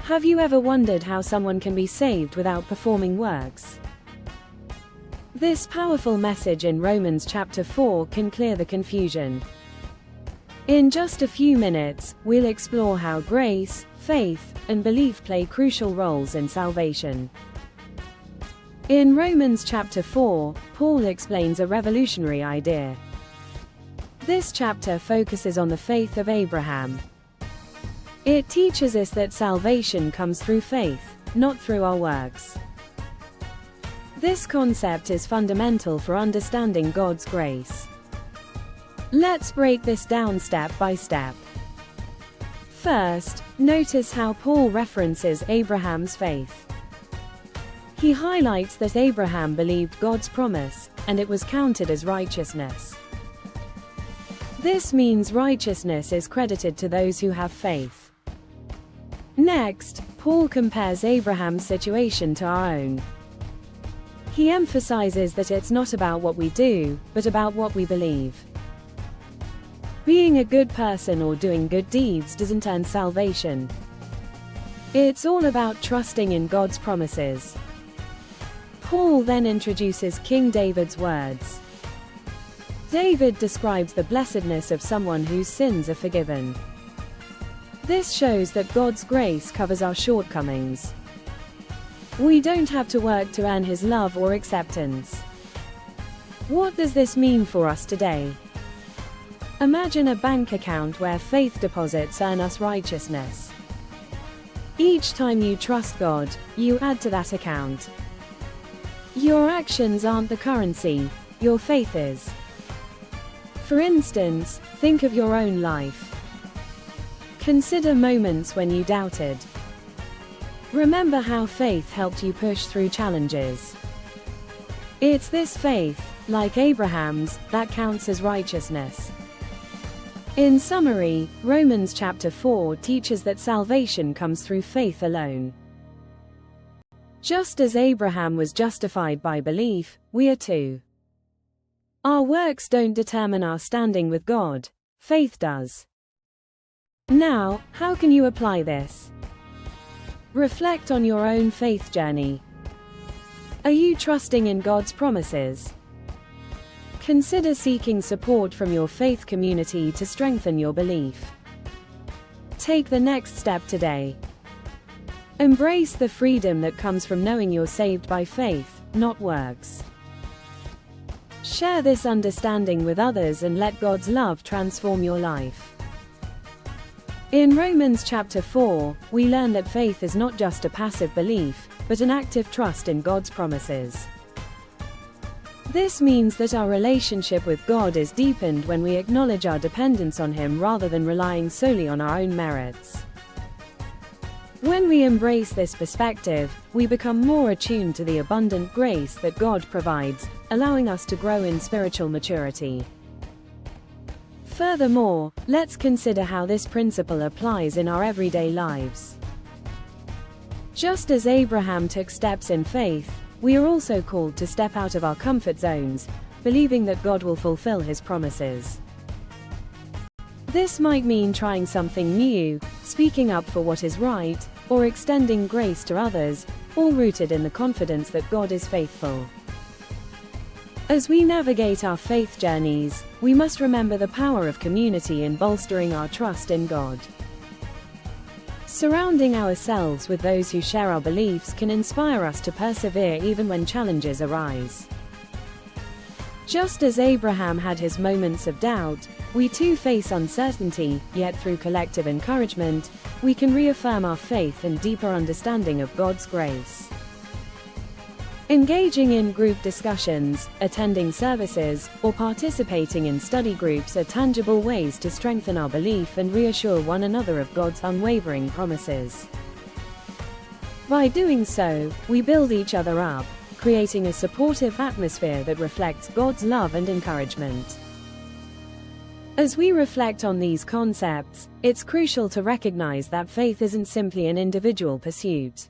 Have you ever wondered how someone can be saved without performing works? This powerful message in Romans chapter 4 can clear the confusion. In just a few minutes, we'll explore how grace, faith, and belief play crucial roles in salvation. In Romans chapter 4, Paul explains a revolutionary idea. This chapter focuses on the faith of Abraham. It teaches us that salvation comes through faith, not through our works. This concept is fundamental for understanding God's grace. Let's break this down step by step. First, notice how Paul references Abraham's faith. He highlights that Abraham believed God's promise, and it was counted as righteousness. This means righteousness is credited to those who have faith. Next, Paul compares Abraham's situation to our own. He emphasizes that it's not about what we do, but about what we believe. Being a good person or doing good deeds doesn't earn salvation. It's all about trusting in God's promises. Paul then introduces King David's words. David describes the blessedness of someone whose sins are forgiven. This shows that God's grace covers our shortcomings. We don't have to work to earn His love or acceptance. What does this mean for us today? Imagine a bank account where faith deposits earn us righteousness. Each time you trust God, you add to that account. Your actions aren't the currency, your faith is. For instance, think of your own life. Consider moments when you doubted. Remember how faith helped you push through challenges. It's this faith, like Abraham's, that counts as righteousness. In summary, Romans chapter 4 teaches that salvation comes through faith alone. Just as Abraham was justified by belief, we are too. Our works don't determine our standing with God, faith does. Now, how can you apply this? Reflect on your own faith journey. Are you trusting in God's promises? Consider seeking support from your faith community to strengthen your belief. Take the next step today. Embrace the freedom that comes from knowing you're saved by faith, not works. Share this understanding with others and let God's love transform your life. In Romans chapter 4, we learn that faith is not just a passive belief, but an active trust in God's promises. This means that our relationship with God is deepened when we acknowledge our dependence on Him rather than relying solely on our own merits. When we embrace this perspective, we become more attuned to the abundant grace that God provides, allowing us to grow in spiritual maturity. Furthermore, let's consider how this principle applies in our everyday lives. Just as Abraham took steps in faith, we are also called to step out of our comfort zones, believing that God will fulfill His promises. This might mean trying something new, speaking up for what is right, or extending grace to others, all rooted in the confidence that God is faithful. As we navigate our faith journeys, we must remember the power of community in bolstering our trust in God. Surrounding ourselves with those who share our beliefs can inspire us to persevere even when challenges arise. Just as Abraham had his moments of doubt, we too face uncertainty, yet through collective encouragement, we can reaffirm our faith and deeper understanding of God's grace. Engaging in group discussions, attending services, or participating in study groups are tangible ways to strengthen our belief and reassure one another of God's unwavering promises. By doing so, we build each other up, creating a supportive atmosphere that reflects God's love and encouragement. As we reflect on these concepts, it's crucial to recognize that faith isn't simply an individual pursuit.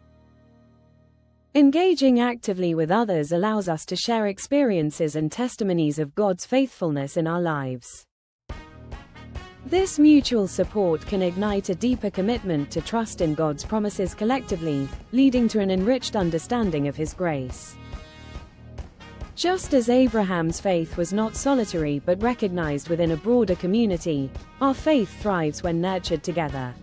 Engaging actively with others allows us to share experiences and testimonies of God's faithfulness in our lives. This mutual support can ignite a deeper commitment to trust in God's promises collectively, leading to an enriched understanding of His grace. Just as Abraham's faith was not solitary but recognized within a broader community, our faith thrives when nurtured together.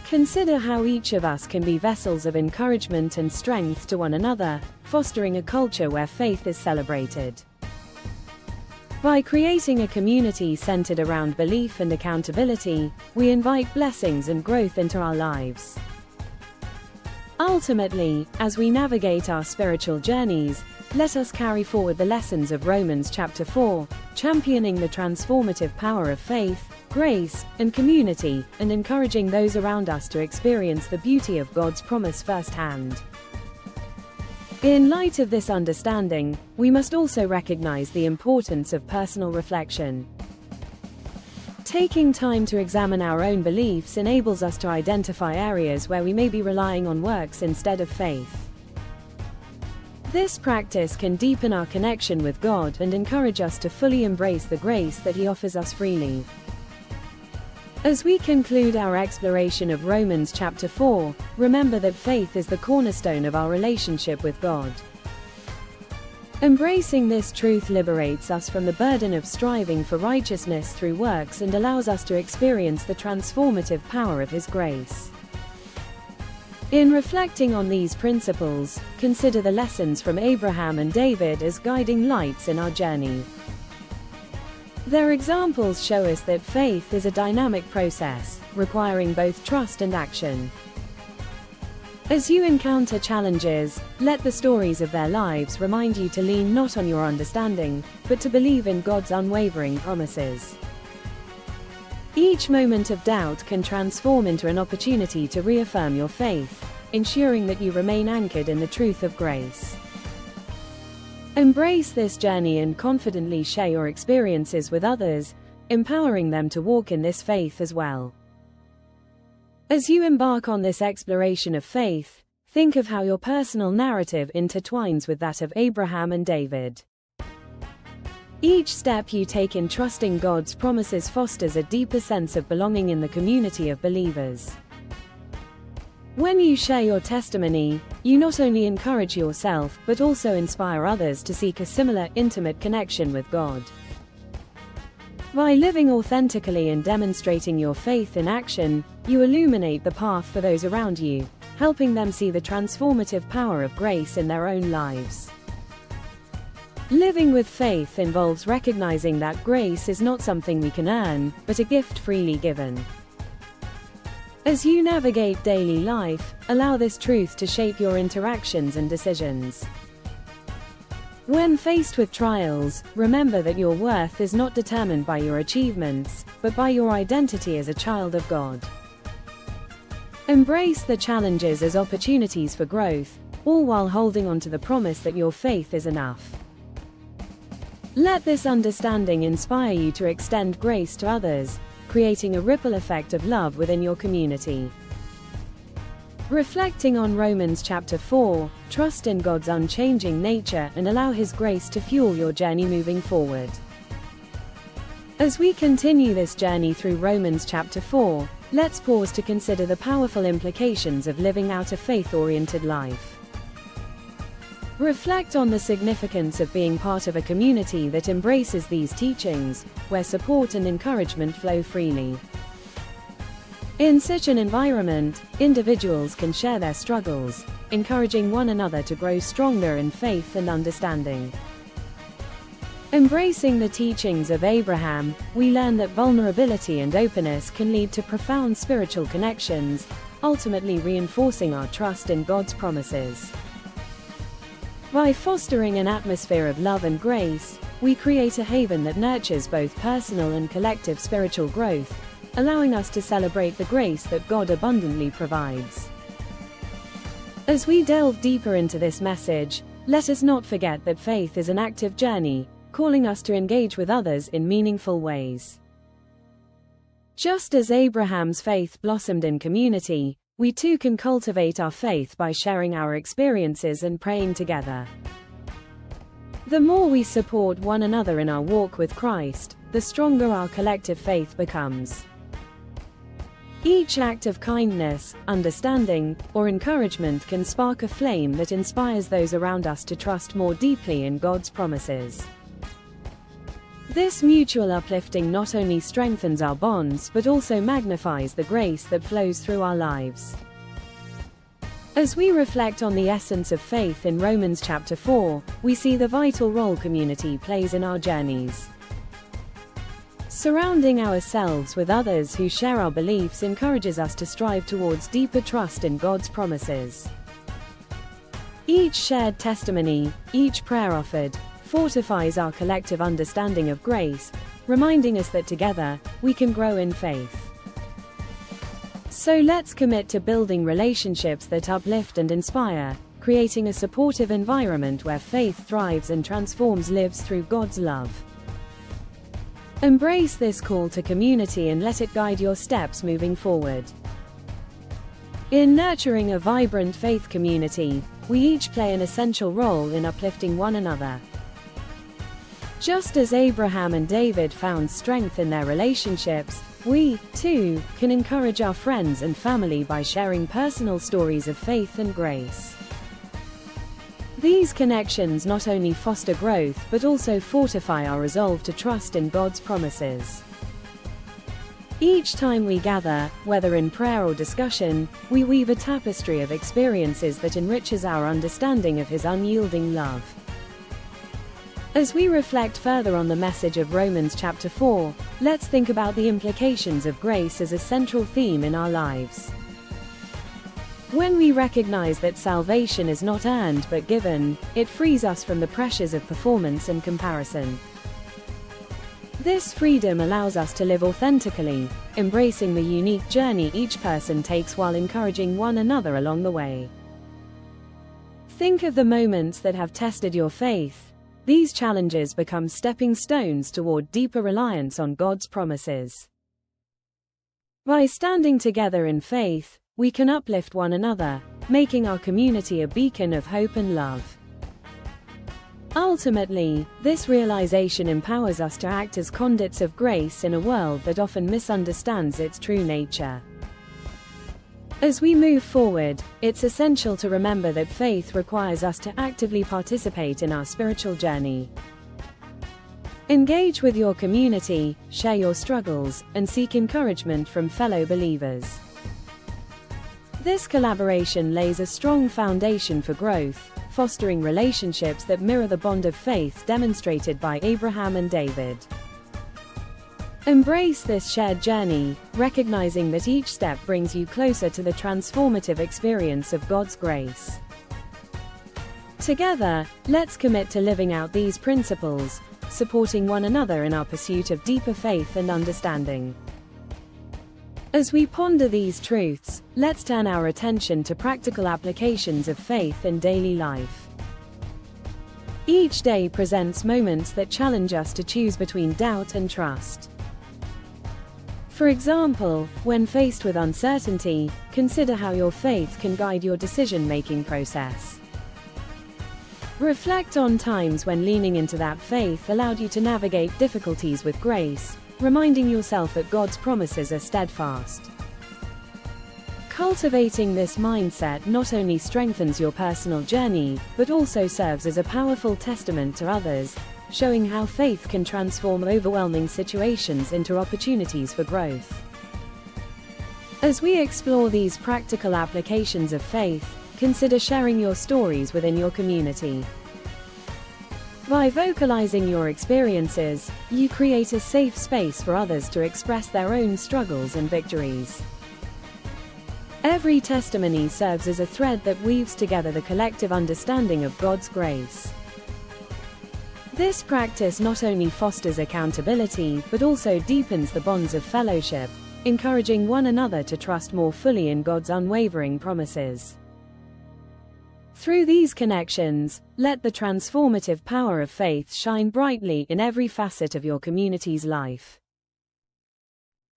Consider how each of us can be vessels of encouragement and strength to one another, fostering a culture where faith is celebrated. By creating a community centered around belief and accountability, we invite blessings and growth into our lives. Ultimately, as we navigate our spiritual journeys, let us carry forward the lessons of Romans chapter 4, championing the transformative power of faith, grace, and community, and encouraging those around us to experience the beauty of God's promise firsthand. In light of this understanding, we must also recognize the importance of personal reflection. Taking time to examine our own beliefs enables us to identify areas where we may be relying on works instead of faith. This practice can deepen our connection with God and encourage us to fully embrace the grace that He offers us freely. As we conclude our exploration of Romans chapter 4, remember that faith is the cornerstone of our relationship with God. Embracing this truth liberates us from the burden of striving for righteousness through works and allows us to experience the transformative power of His grace. In reflecting on these principles, consider the lessons from Abraham and David as guiding lights in our journey. Their examples show us that faith is a dynamic process, requiring both trust and action. As you encounter challenges, let the stories of their lives remind you to lean not on your understanding, but to believe in God's unwavering promises. Each moment of doubt can transform into an opportunity to reaffirm your faith, ensuring that you remain anchored in the truth of grace. Embrace this journey and confidently share your experiences with others, empowering them to walk in this faith as well. As you embark on this exploration of faith, think of how your personal narrative intertwines with that of Abraham and David. Each step you take in trusting God's promises fosters a deeper sense of belonging in the community of believers. When you share your testimony, you not only encourage yourself but also inspire others to seek a similar, intimate connection with God. By living authentically and demonstrating your faith in action, you illuminate the path for those around you, helping them see the transformative power of grace in their own lives. Living with faith involves recognizing that grace is not something we can earn, but a gift freely given. As you navigate daily life, allow this truth to shape your interactions and decisions. When faced with trials, remember that your worth is not determined by your achievements, but by your identity as a child of God. Embrace the challenges as opportunities for growth, all while holding on to the promise that your faith is enough. Let this understanding inspire you to extend grace to others, creating a ripple effect of love within your community. Reflecting on Romans chapter 4, trust in God's unchanging nature and allow His grace to fuel your journey moving forward. As we continue this journey through Romans chapter 4, let's pause to consider the powerful implications of living out a faith-oriented life. Reflect on the significance of being part of a community that embraces these teachings, where support and encouragement flow freely. In such an environment, individuals can share their struggles, encouraging one another to grow stronger in faith and understanding. Embracing the teachings of Abraham, we learn that vulnerability and openness can lead to profound spiritual connections, ultimately reinforcing our trust in God's promises. By fostering an atmosphere of love and grace, we create a haven that nurtures both personal and collective spiritual growth, allowing us to celebrate the grace that God abundantly provides. As we delve deeper into this message, let us not forget that faith is an active journey, calling us to engage with others in meaningful ways. Just as Abraham's faith blossomed in community, we too can cultivate our faith by sharing our experiences and praying together. The more we support one another in our walk with Christ, the stronger our collective faith becomes. Each act of kindness, understanding, or encouragement can spark a flame that inspires those around us to trust more deeply in God's promises. This mutual uplifting not only strengthens our bonds but also magnifies the grace that flows through our lives. As we reflect on the essence of faith in Romans chapter 4, we see the vital role community plays in our journeys. Surrounding ourselves with others who share our beliefs encourages us to strive towards deeper trust in God's promises. Each shared testimony, each prayer offered, fortifies our collective understanding of grace, reminding us that together, we can grow in faith. So let's commit to building relationships that uplift and inspire, creating a supportive environment where faith thrives and transforms lives through God's love. Embrace this call to community and let it guide your steps moving forward. In nurturing a vibrant faith community, we each play an essential role in uplifting one another. Just as Abraham and David found strength in their relationships, we, too, can encourage our friends and family by sharing personal stories of faith and grace. These connections not only foster growth but also fortify our resolve to trust in God's promises. Each time we gather, whether in prayer or discussion, we weave a tapestry of experiences that enriches our understanding of His unyielding love. As we reflect further on the message of Romans chapter 4, let's think about the implications of grace as a central theme in our lives. When we recognize that salvation is not earned but given, it frees us from the pressures of performance and comparison. This freedom allows us to live authentically, embracing the unique journey each person takes while encouraging one another along the way. Think of the moments that have tested your faith. These challenges become stepping stones toward deeper reliance on God's promises. By standing together in faith, we can uplift one another, making our community a beacon of hope and love. Ultimately, this realization empowers us to act as conduits of grace in a world that often misunderstands its true nature. As we move forward, it's essential to remember that faith requires us to actively participate in our spiritual journey. Engage with your community, share your struggles, and seek encouragement from fellow believers. This collaboration lays a strong foundation for growth, fostering relationships that mirror the bond of faith demonstrated by Abraham and David. Embrace this shared journey, recognizing that each step brings you closer to the transformative experience of God's grace. Together, let's commit to living out these principles, supporting one another in our pursuit of deeper faith and understanding. As we ponder these truths, let's turn our attention to practical applications of faith in daily life. Each day presents moments that challenge us to choose between doubt and trust. For example, when faced with uncertainty, consider how your faith can guide your decision-making process. Reflect on times when leaning into that faith allowed you to navigate difficulties with grace, reminding yourself that God's promises are steadfast. Cultivating this mindset not only strengthens your personal journey, but also serves as a powerful testament to others, showing how faith can transform overwhelming situations into opportunities for growth. As we explore these practical applications of faith, consider sharing your stories within your community. By vocalizing your experiences, you create a safe space for others to express their own struggles and victories. Every testimony serves as a thread that weaves together the collective understanding of God's grace. This practice not only fosters accountability but also deepens the bonds of fellowship, encouraging one another to trust more fully in God's unwavering promises. Through these connections, let the transformative power of faith shine brightly in every facet of your community's life.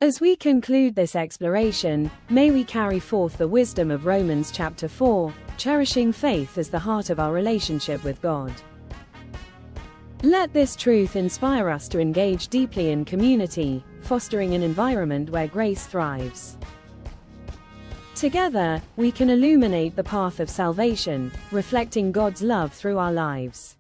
As we conclude this exploration, may we carry forth the wisdom of Romans chapter 4, cherishing faith as the heart of our relationship with God. Let this truth inspire us to engage deeply in community, fostering an environment where grace thrives. Together, we can illuminate the path of salvation, reflecting God's love through our lives.